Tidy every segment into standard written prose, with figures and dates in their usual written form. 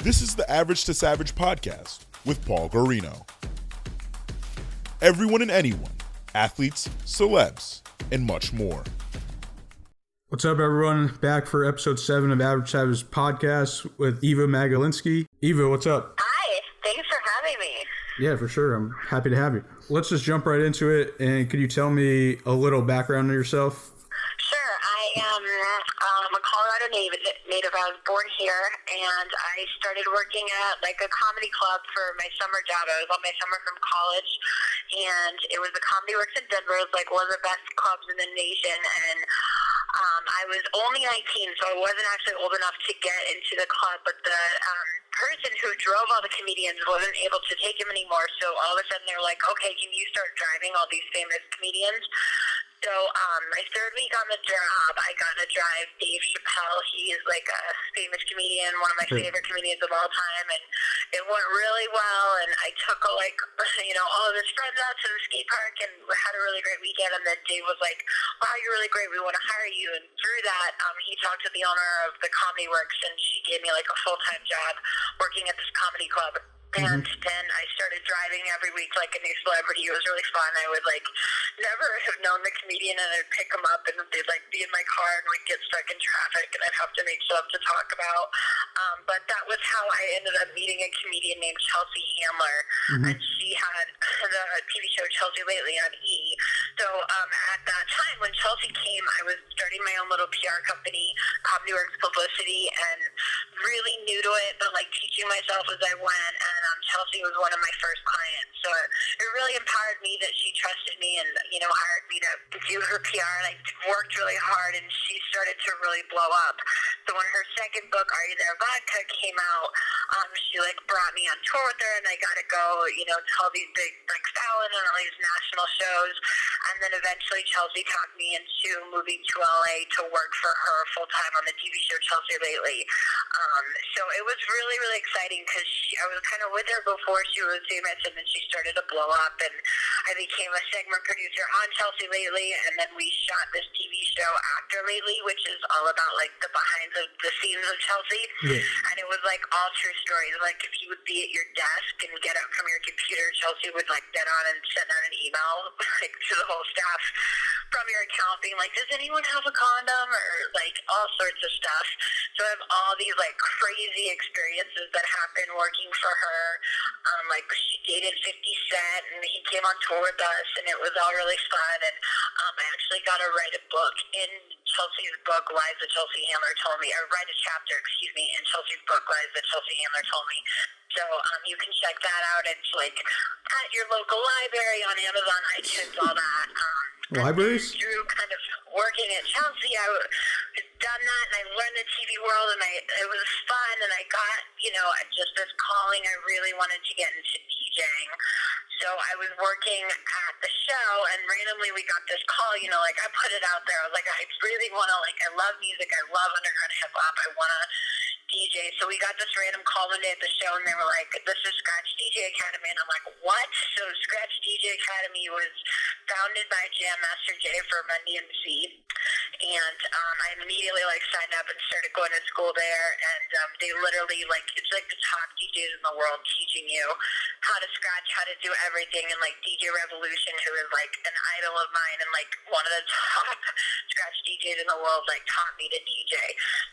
This is the Average to Savage podcast with Paul Garino. Everyone and anyone, athletes, celebs, and much more. What's up, everyone? Back for episode 7 of Average Savage podcast with Eva Magdalenski. Eva, what's up? Hi, thanks for having me. Yeah, for sure. I'm happy to have you. Let's just jump right into it. And could you tell me a little background on yourself? Sure, I am a Colorado native. I was born here, and I started working at like a comedy club for my summer job. I was on my summer from college, and it was the Comedy Works in Denver. It was like one of the best clubs in the nation, and I was only 19, so I wasn't actually old enough to get into the club, but the person who drove all the comedians wasn't able to take him anymore, so all of a sudden they were like, okay, can you start driving all these famous comedians? So my third week on the job, I got to drive Dave Chappelle. He is like a famous comedian, one of my favorite comedians of all time, and it went really well, and I took all of his friends out to the skate park and had a really great weekend, and then Dave was like, wow, you're really great, we want to hire you, and through that, he talked to the owner of the Comedy Works, and she gave me like a full-time job working at this comedy club. And then I started driving every week like a new celebrity. It was really fun. I would like never have known the comedian, and I'd pick him up and they'd like be in my car and we'd get stuck in traffic and I'd have to make stuff to talk about. But that was how I ended up meeting a comedian named Chelsea Handler. And she had the TV show Chelsea Lately on E! So at that time when Chelsea came, I was starting my own little PR company, Comedy Works Publicity, and really new to it, but like teaching myself as I went. And Chelsea was one of my first clients, so it really empowered me that she trusted me and hired me to do her PR, and I worked really hard, and she started to really blow up. So when her second book, Are You There Vodka, came out, she like brought me on tour with her, and I got to go to all these big like Fallon and all these national shows, and then eventually Chelsea talked me into moving to LA to work for her full time on the TV show Chelsea Lately. So it was really, really exciting because I was kind of with her before she was famous, and then she started to blow up, and I became a segment producer on Chelsea Lately, and then we shot this TV show After Lately, which is all about like the behind the scenes of Chelsea. And it was like all true stories. Like if you would be at your desk and get up from your computer, Chelsea would like get on and send out an email like to the whole staff from your account being like, does anyone have a condom, or like all sorts of stuff. So I have all these like crazy experiences that happened working for her. Like she dated 50 Cent, and he came on tour with us, and it was all really fun. And I actually got to write a book in Chelsea's book, Lies That Chelsea Handler Told Me, or write a chapter, in Chelsea's book, Lies That Chelsea Handler Told Me. So you can check that out. It's like at your local library, on Amazon, iTunes, all that. Libraries? Through kind of working at Chelsea, I done that, and I learned the TV world, and it was fun, and I got, just this calling. I really wanted to get into DJing. So I was working at the show, and randomly we got this call, like I put it out there. I was like, I really want to, I love music. I love underground hip-hop. I want to DJ. So we got this random call one day at the show, and they were like, this is Scratch DJ Academy. And I'm like, what? So Scratch DJ Academy was founded by Jam Master Jay from NDMC. And I immediately signed up and started going to school there. And they literally it's like the top DJs in the world teaching you how to scratch, how to do everything. And DJ Revolution, who is an idol of mine and one of the top scratch DJs in the world, taught me to DJ.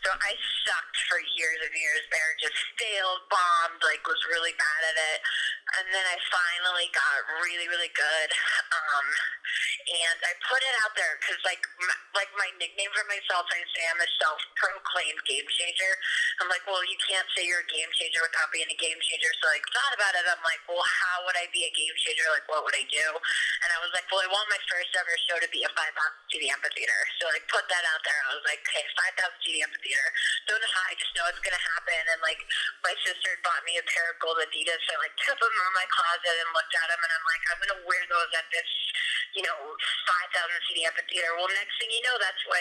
So I sucked for years and years there, just failed, bombed, was really bad at it. And then I finally got really, really good. And I put it out there because my nickname for myself, I say I'm a self-proclaimed game changer. I'm like, well, you can't say you're a game changer without being a game changer. So thought about it. I'm like, well, how would I be a game changer? What would I do? And I was like, well, I want my first ever show to be a 5,000 seat amphitheater. So put that out there. I was like, okay, 5,000 seat amphitheater. Don't know how, I just know it's gonna happen. And my sister had bought me a pair of gold Adidas. So I took them in my closet and looked at them, and I'm like, I'm gonna wear those at this 5,000 seat amphitheater. Well, next thing you know, that's why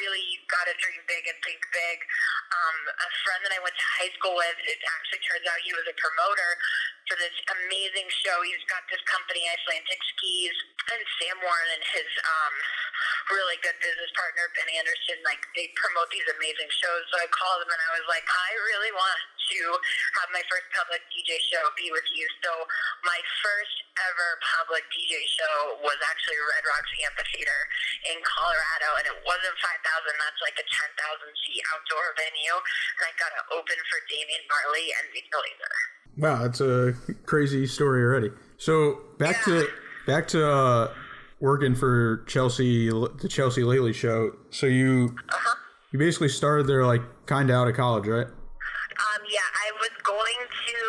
really you gotta dream big and think big. A friend that I went to high school with, it actually turns out he was a promoter for this amazing show. He's got this company, Icelandic Skis, and Sam Warren and his really good business partner, Ben Anderson. Like, they promote these amazing shows. So I called him and I was like, I really want to have my first public DJ show be with you. So my first ever public DJ show was actually Red Rocks Amphitheater in Colorado, and it wasn't 5,000. That's like a 10,000 seat outdoor venue, and I got to open for Damian Marley and Victor Laser. Wow, that's a crazy story already. So back to working for Chelsea, the Chelsea Lately show. So you basically started there like kind of out of college, right? Yeah, I was going to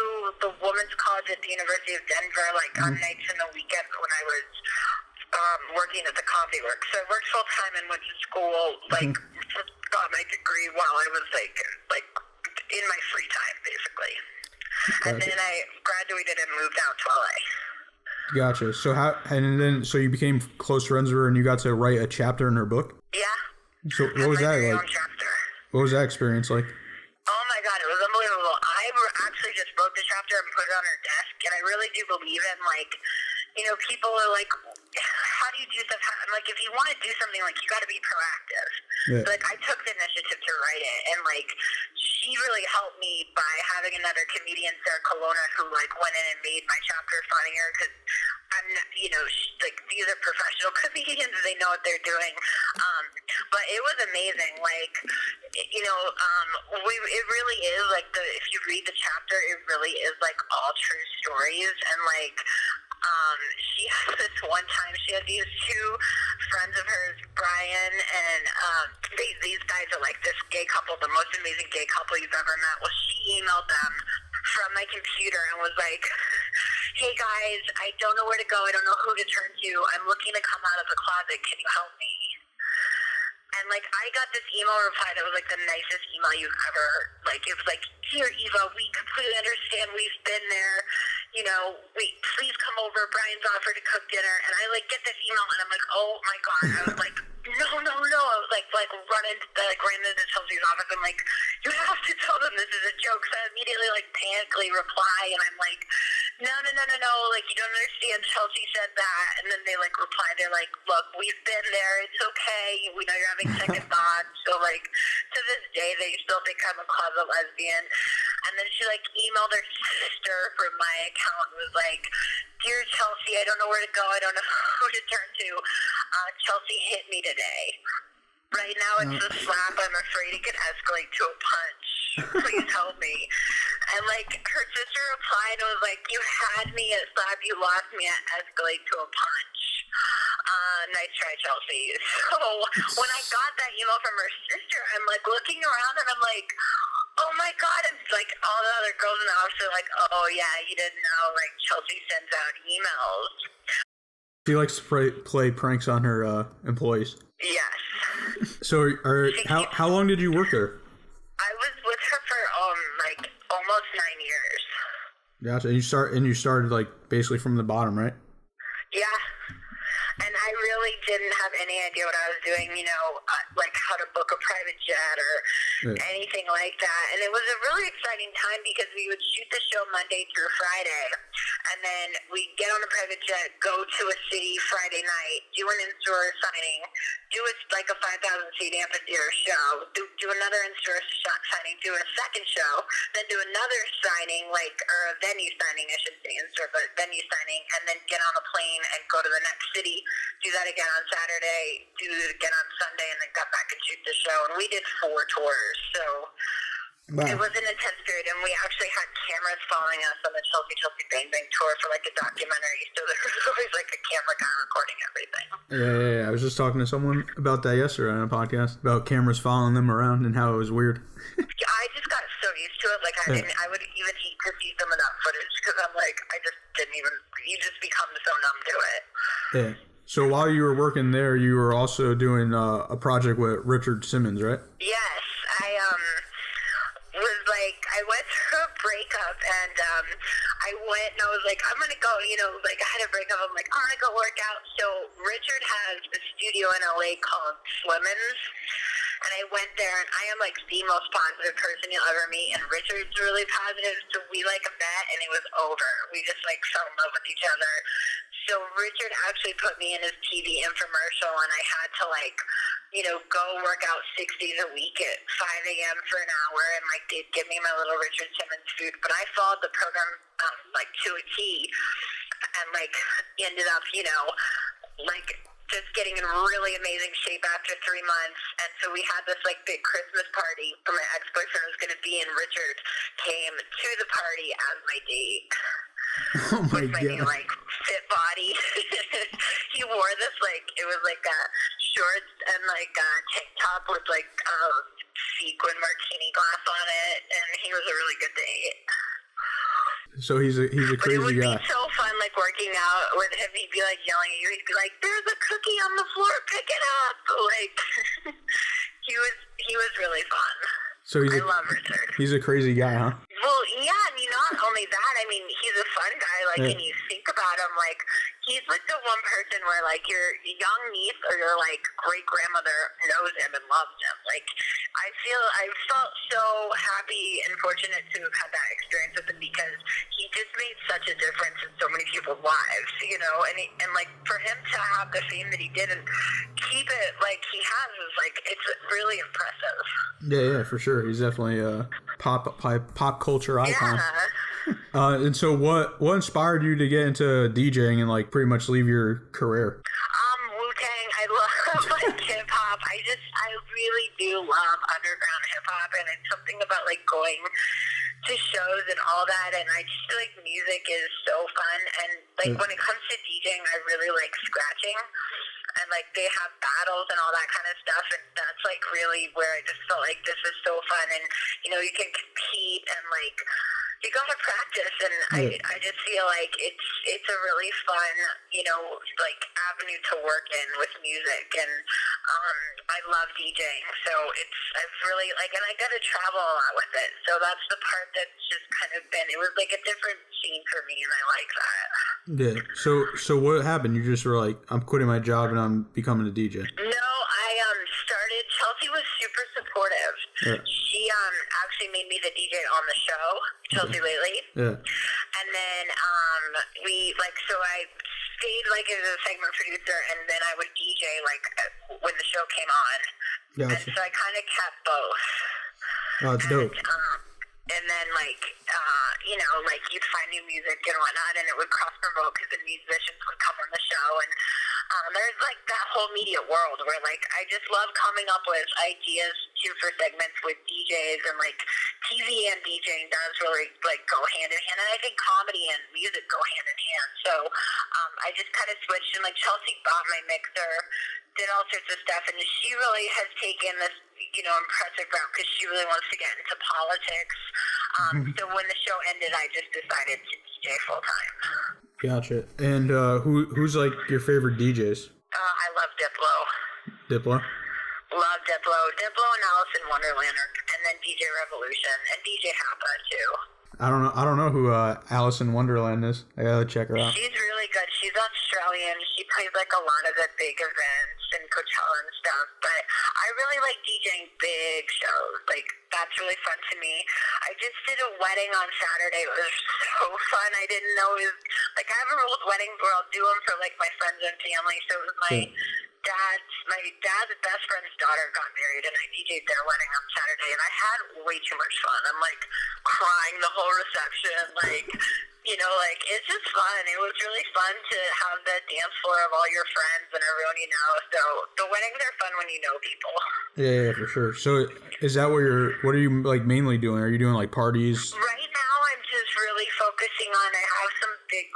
the women's college at the University of Denver, like on nights in the weekend when I was working at the Coffee Works. So I worked full time and went to school, like got my degree while I was like in my free time, basically. And then I graduated and moved out to LA. Gotcha. So you became close friends with her, and you got to write a chapter in her book? Yeah. So what was that like? What was that experience like? Oh my God, it was unbelievable. I actually just wrote the chapter and put it on her desk, and I really do believe in, like, you know, people are like, how do you do stuff? I'm like, if you want to do something, like, you got to be proactive. Yeah. So, like, I took the initiative to write it, and, like, she really helped me by having another comedian, Sarah Colonna, who, like, went in and made my chapter funnier, because I'm not, you know, like, these are professional comedians, they know what they're doing. But it was amazing. Like, you know, it really is, like, if you read the chapter, it really is, like, all true stories, and, like, she had this one time, she had these two friends of hers, Brian and these guys are like this gay couple, the most amazing gay couple you've ever met. Well, she emailed them from my computer and was like, hey guys, I don't know where to go, I don't know who to turn to, I'm looking to come out of the closet, can you help me? And, like, I got this email reply that was, like, the nicest email you've ever, like, it was like, dear Eva, we completely understand, we've been there, you know, please come over, Brian's offered to cook dinner, and I, like, get this email, and I'm like, oh my God, I was like, no, I was like ran into Chelsea's office, I'm like, you have to tell them this is a joke, so I immediately, like, panically reply, and I'm like, no, like, you don't understand, Chelsea said that, and then they, like, reply, they're like, look, we've been there, it's okay, we know you're having second thoughts, so, like, to this day, they still think I'm a closet lesbian, and then she, like, emailed her sister from my account, and was like, dear Chelsea, I don't know where to go, I don't know who to turn to, Chelsea hit me today. Right now it's a slap, I'm afraid it could escalate to a punch. Please help me. And, like, her sister replied and was like, you had me at slap, you lost me at escalate to a punch. Nice try, Chelsea. So when I got that email from her sister, I'm, like, looking around and I'm like, oh my God. And, like, all the other girls in the office are like, oh yeah, you didn't know, like, Chelsea sends out emails. She likes to play pranks on her employees. Yes. So how long did you work there? I was with her for like almost 9 years. Gotcha. And you started like basically from the bottom, right? Yeah. And I really didn't have any idea what I was doing, you know, like how to book a private jet or anything like that. And it was a really exciting time because we would shoot the show Monday through Friday. And then we'd get on a private jet, go to a city Friday night, do an in-store signing, do like a 5,000-seat amphitheater show, do another in-store signing, do a second show, then do another signing, like, or a venue signing, I shouldn't say in-store, but venue signing, and then get on a plane and go to the next city, do that again on Saturday, do it again on Sunday, and then got back and shoot the show. And we did 4 tours, so it was an intense period. And we actually had cameras following us on the Chelsea Bang Bang tour for like a documentary, so there was always like a camera guy recording everything. Yeah. I was just talking to someone about that yesterday on a podcast, about cameras following them around and how it was weird. I just got so used to it, like I would even hate to see some of that footage, because I'm like, I just didn't even, you just become so numb to it. Yeah. So while you were working there, you were also doing a project with Richard Simmons, right? Yes, I went through a breakup, and I went and I was like, I'm gonna go, you know, like I had a breakup, I'm like, I'm gonna go work out. So Richard has a studio in LA called Slimmins, And I went there, and I am like the most positive person you'll ever meet, and Richard's really positive, so we like met, and it was over. We just like fell in love with each other. So Richard actually put me in his TV infomercial, and I had to like, go work out 6 days a week at 5 a.m. for an hour, and like they'd give me my little Richard Simmons food. But I followed the program like to a T, and like ended up, like just getting in really amazing shape after 3 months. And so we had this like big Christmas party for my ex-boyfriend was going to be, and Richard came to the party as my date. Oh my with my God. new, like, fit body. He wore this, like, it was like shorts and like a tank top with like sequin martini glass on it, and he was a really good date. So he's a But it crazy would guy. be so fun, like, working out with him. He'd be, like, yelling at you. He'd be like, there's a cookie on the floor. Pick it up. Like, he was really fun. So I love Richard. he's a crazy guy, huh? Well, yeah, and not only that, I mean, he's a fun guy, like, Yeah. and you think about him, like, he's like the one person where, like, your young niece or your, like, great-grandmother knows him and loves him. Like, I felt so happy and fortunate to have had that experience with him, because he just made such a difference in so many people's lives, and like, for him to have the fame that he did and keep it like he has is, like, it's really impressive. Yeah, for sure. He's definitely a pop culture icon. Yeah. And so what inspired you to get into DJing and like pretty much leave your career? Wu-Tang. I love like hip hop. I really do love underground hip hop, and it's something about like going to shows and all that, and I just feel like music is so fun. And like when it comes to DJing, I really like scratching, and like they have battles and all that kind of stuff, and that's like really where I just felt like this is so fun, and you can compete, and like you gotta practice, and I just feel like it's a really fun like avenue to work in with music, and I love DJing, so I've really like, and I got to travel a lot with it, so that's the part that's just kind of been, it was like a different scene for me, and I like that. Yeah. So what happened? You just were like, I'm quitting my job and I'm becoming a DJ. No, I started. Chelsea was super supportive. Yeah. She actually made me the DJ on the show, Chelsea Lately. Yeah. And then so I stayed like as a segment producer, and then I would DJ like when the show came on. Gotcha. And so I kind of kept both. Oh, it's dope. And then like you'd find new music and whatnot, and it would cross promote because the musicians would come on the show, and there's like that whole media world where like I just love coming up with ideas too for segments with DJs, and like TV and DJing does really like go hand in hand, and I think comedy and music go hand in hand. So I just kind of switched, and like Chelsea bought my mixer, did all sorts of stuff, and she really has taken this impressive route because she really wants to get into politics. So when the show ended, I just decided to DJ full time. Gotcha. And who's like your favorite DJs? I love Diplo. Diplo? Love Diplo. Diplo and Alice in Wonderland, and then DJ Revolution and DJ Happa too. I don't know who Alice in Wonderland is. I gotta check her out. She's really good. She's Australian. She plays like a lot of the big events and Coachella and stuff. But I really like DJing big shows. Like that's really fun to me. I just did a wedding on Saturday. It was so fun. I didn't know it was like I have a rule with weddings where I'll do them for like my friends and family. So it was my dad's best friend's daughter got married, and I DJ'd their wedding on Saturday, and I had way too much fun. I'm like crying the whole reception, like it's just fun. It was really fun to have the dance floor of all your friends and everyone you know. So the weddings are fun when you know people. Yeah, for sure. So is that what are you like mainly doing? Are you doing like parties? Right now, I'm just really focusing on. I have some big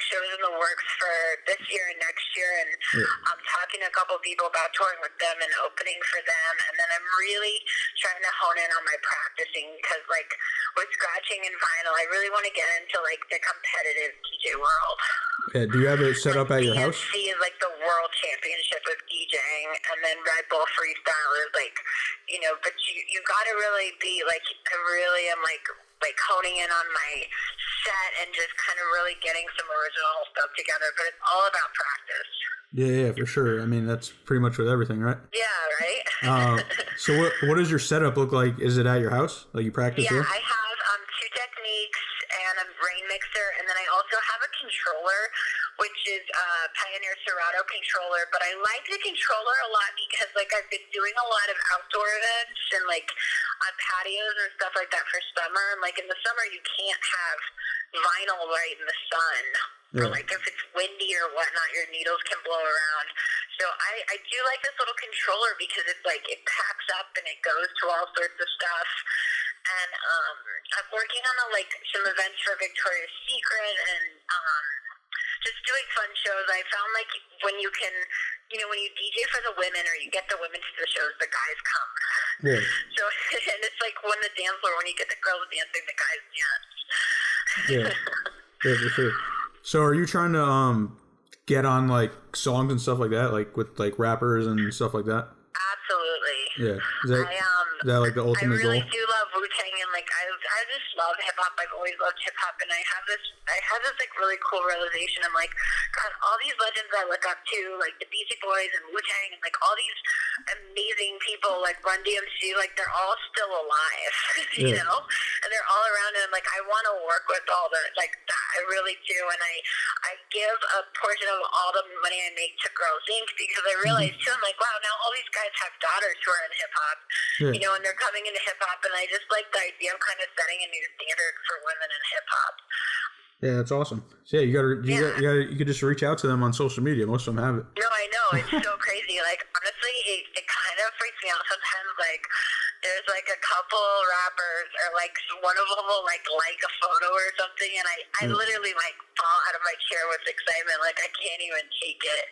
shows in the works for this year and next year, and I'm talking to a couple of people about touring with them and opening for them, and then I'm really trying to hone in on my practicing, because like with scratching and vinyl, I really want to get into like the competitive DJ world. Yeah, do you have it set up at your house? BNC is like the world championship of DJing, and then Red Bull Freestyle is like, but you got to really be like, I really am like honing in on my set and just kind of really getting some original stuff together, but it's all about practice. Yeah, for sure. I mean, that's pretty much with everything, right? Yeah, right? So what does your setup look like? Is it at your house? Like you practice Yeah, here? I have two techniques and a rain mixer, and then I also have a controller, which is a Pioneer Serato controller. But I like the controller a lot because, like, I've been doing a lot of outdoor events and, like, on patios and stuff like that for summer. And, like, in the summer, you can't have vinyl right in the sun. Or, like, if it's windy or whatnot, your needles can blow around. So I do like this little controller because it's, like, it packs up and it goes to all sorts of stuff. And I'm working on, like, some events for Victoria's Secret and just doing fun shows. I found, like, when you can, when you DJ for the women or you get the women to the shows, the guys come. Yeah. So, and it's like when the dance floor, when you get the girls dancing, the guys dance. Yeah, for sure. So are you trying to get on like songs and stuff like that, like with like rappers and stuff like that? Absolutely. Yeah. Is that like the ultimate goal? I really do love Wu-Tang, and like I just love hip hop. I've always loved hip hop, and I have this like really cool realization. I'm like, God, all these legends I look up to, like the Beastie Boys and Wu-Tang, and like all these amazing people like Run DMC, like they're all still alive, you know, and they're all around. And I'm like, I want to work with all the like that. I really do, and I give a portion of all the money I make to Girls Inc. because I realize too, I'm like, wow, now all these guys have daughters who are in hip hop, you know, and they're coming into hip hop, and I just like the idea of kind of setting a new standard for women in hip hop. Yeah, that's awesome. So yeah, you could just reach out to them on social media. Most of them have it. No, I know, it's so crazy. Like honestly, it kind of freaks me out sometimes. Like there's like a couple rappers, or like one of them will like a photo or something, and I literally like fall out of my chair with excitement. Like I can't even take it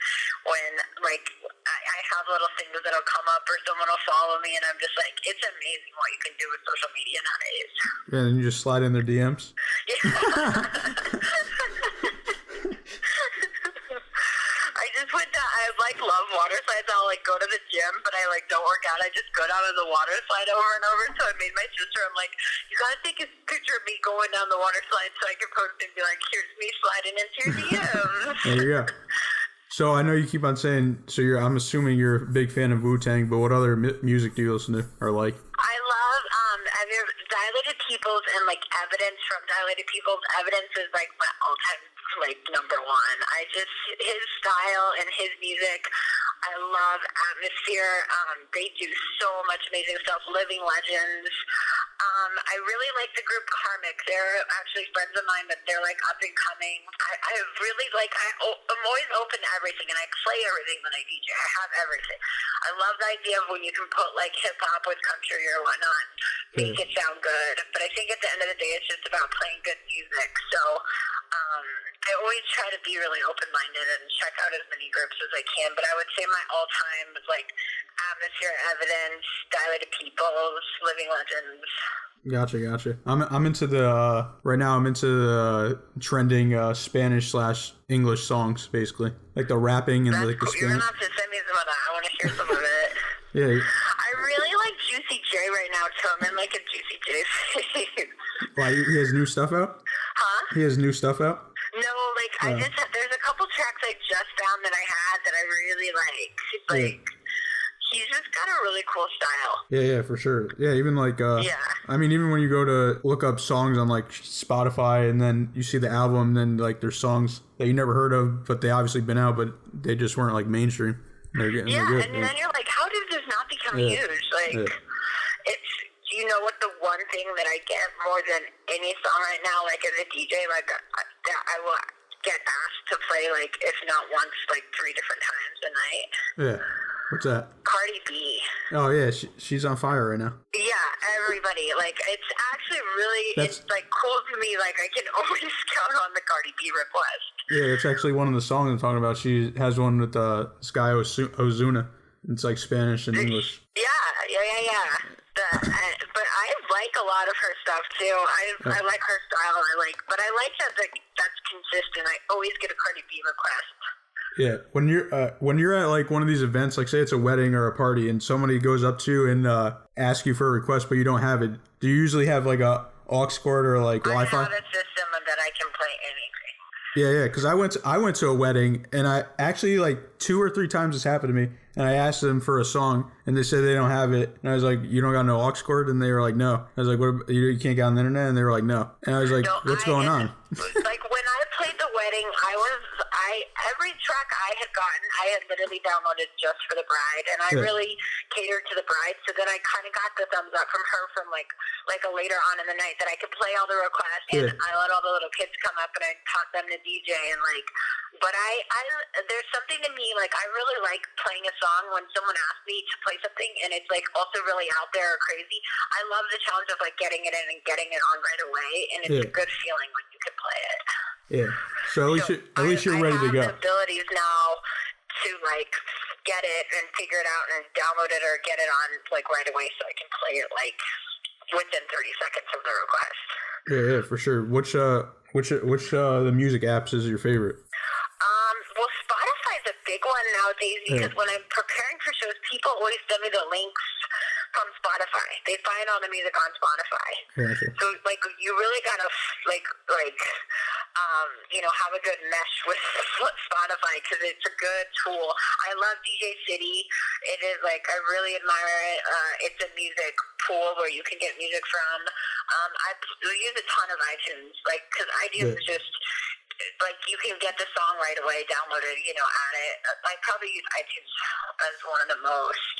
when like I have little things that'll come up or someone will follow me, and I'm just like, it's amazing what you can do with social media nowadays. Yeah, and you just slide in their DMs. Yeah. I like love water slides. I'll like go to the gym, but I like don't work out. I just go down on the water slide over and over. So I made my sister, I'm like, you gotta take a picture of me going down the water slide so I can post and be like, here's me sliding into your DMs. There you go. So I know you keep on saying, I'm assuming you're a big fan of Wu-Tang, but what other music do you listen to or like? I love Dilated Peoples, and like Evidence from Dilated Peoples. Evidence is like my all-time like number one. His style and his music, I love. Atmosphere. They do so much amazing stuff. Living Legends. I really like the group Karmic. They're actually friends of mine, but they're like up and coming. I really like. I'm always open to everything, and I play everything when I DJ. I have everything. I love the idea of when you can put like hip hop with country or whatnot, make it sound good. But I think at the end of the day, it's just about playing good music. So I always try to be really open-minded and check out as many groups as I can. But I would say my all-time is like Atmosphere, Evidence, Dilated Peoples, Living Legends. Gotcha. I'm into the right now. I'm into the trending Spanish/English songs, basically, like the rapping and like the Spanish. You're gonna have to send me some of that. I want to hear some of it. Yeah. I really like Juicy J right now too. I'm in like a Juicy J phase. Why, he has new stuff out? Huh? He has new stuff out? No, like there's a couple tracks I just found that I had that I really like. Like. He's just got a really cool style. Yeah, for sure. Yeah, even like, I mean, even when you go to look up songs on like Spotify and then you see the album, then like there's songs that you never heard of, but they obviously been out, but they just weren't like mainstream. They're good. And then you're like, how did this not become huge? Like, it's, you know what, the one thing that I get more than any song right now, like as a DJ, like I will get asked to play like, if not once, like 3 different times a night. Yeah. What's that? Cardi B. Oh yeah, she's on fire right now. Yeah, everybody. Like, it's actually really, it's like cool to me. Like, I can always count on the Cardi B request. Yeah, it's actually one of the songs I'm talking about. She has one with Sky Ozuna. It's like Spanish and English. Yeah. But I like a lot of her stuff too. I like her style. But I like that that's consistent. I always get a Cardi B request. Yeah, when you're at like one of these events, like say it's a wedding or a party, and somebody goes up to you and asks you for a request, but you don't have it. Do you usually have like a aux cord or like Wi-Fi? I have a system that I can play anything. Yeah, because I went to a wedding, and I actually, like, 2 or 3 times this happened to me, and I asked them for a song, and they said they don't have it, and I was like, you don't got no aux cord? And they were like, no. I was like, what? You can't get on the internet? And they were like, no. And I was like, what's going on? Like, when I played the wedding, every track I had gotten, I had literally downloaded just for the bride, and I really catered to the bride. So then I kind of got the thumbs up from her from like a later on in the night that I could play all the requests, and I let all the little kids come up and I taught them to DJ and like. But I there's something to me, like, I really like playing a song when someone asks me to play something and it's like also really out there or crazy. I love the challenge of like getting it in and getting it on right away, and it's a good feeling when you can play it. Yeah. So at least you're ready to go. I have the abilities now to like get it and figure it out and download it or get it on like right away, so I can play it like within 30 seconds of the request. Yeah, for sure. Which the music apps is your favorite? Well, Spotify's a big one nowadays because when I'm preparing for shows, people always send me the links from Spotify. They find all the music on Spotify. Gotcha. So, like, you really gotta, have a good mesh with Spotify because it's a good tool. I love DJ City. It is, like, I really admire it. It's a music pool where you can get music from. I use a ton of iTunes, like, because iTunes is just... like, you can get the song right away, download it, add it. I probably use iTunes as one of the most.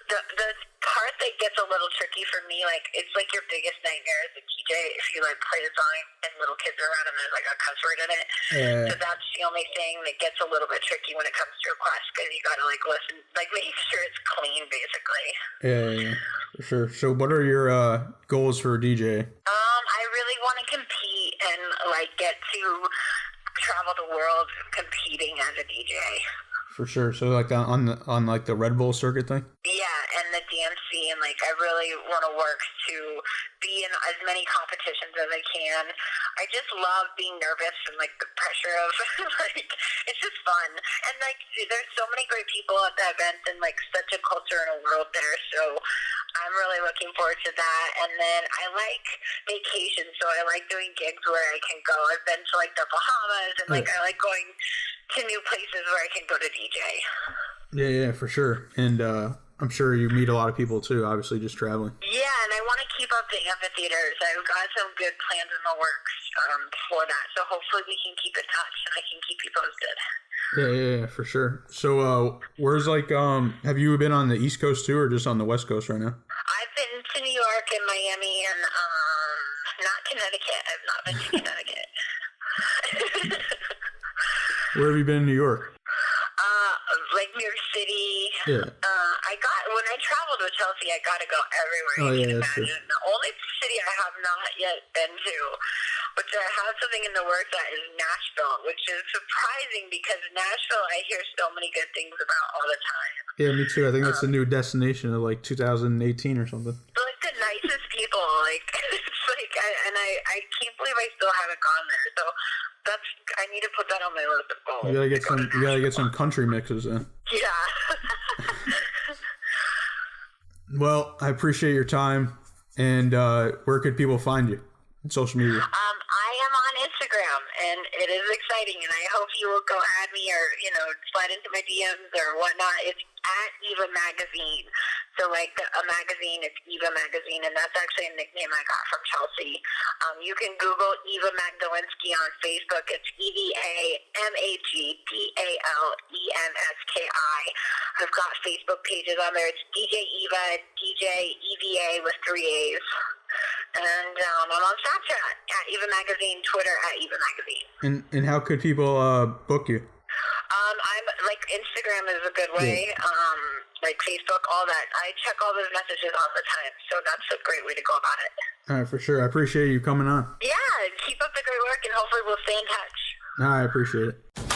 The part that gets a little tricky for me, like, it's like your biggest nightmare as a DJ if you, like, play the song and little kids are around and there's, like, a cuss word in it. So that's the only thing that gets a little bit tricky when it comes to requests because you gotta, like, listen, like, make sure it's clean, basically. Yeah, for sure. So what are your goals for a DJ? I really want to compete and, like, get to travel the world competing as a DJ. For sure. So like on the Red Bull circuit thing? Yeah, and the DMC, and like I really want to work to be in as many competitions as I can. I just love being nervous and like the pressure of like it's just fun. And like there's so many great people at the event and like such a culture and a world there. So I'm really looking forward to that. And then I like vacation, so I like doing gigs where I can go. I've been to like the Bahamas and like I like going to new places where I can go to DJ. Yeah, for sure. And I'm sure you meet a lot of people too, obviously just traveling. Yeah, and I want to keep up the amphitheaters. I've got some good plans in the works for that. So hopefully we can keep in touch and I can keep you posted. Yeah, for sure. So where's like, have you been on the East Coast too or just on the West Coast right now? I've been to New York and Miami and not Connecticut. I've not been to Connecticut. Where have you been in New York? Like New York City. Yeah. When I traveled with Chelsea, I got to go everywhere you can imagine. True. The only city I have not yet been to, which I have something in the works at, is Nashville, which is surprising because Nashville I hear so many good things about all the time. Yeah, me too. I think that's the new destination of like 2018 or something. Like the nicest people, like it's like, I can't believe I still haven't gone there. So I need to put that on my list of goals. You gotta get some country mixes in. Yeah. Well, I appreciate your time. And where could people find you on social media? I am on Instagram, and it is exciting, and I hope you will go add me or, slide into my DMs or whatnot. It's at Eva Magazine. So, like, a magazine, it's Eva Magazine, and that's actually a nickname I got from Chelsea. You can Google Eva Magdalenski on Facebook. It's EvAAMagdalenski. I've got Facebook pages on there. It's DJ Eva, DJ EvAAA with 3 A's. And I'm on Snapchat at Eva Magazine, Twitter at Eva Magazine. And how could people book you? I'm like Instagram is a good way. Like Facebook, all that. I check all those messages all the time, so that's a great way to go about it. All right, for sure. I appreciate you coming on. Yeah, keep up the great work, and hopefully we'll stay in touch. I appreciate it.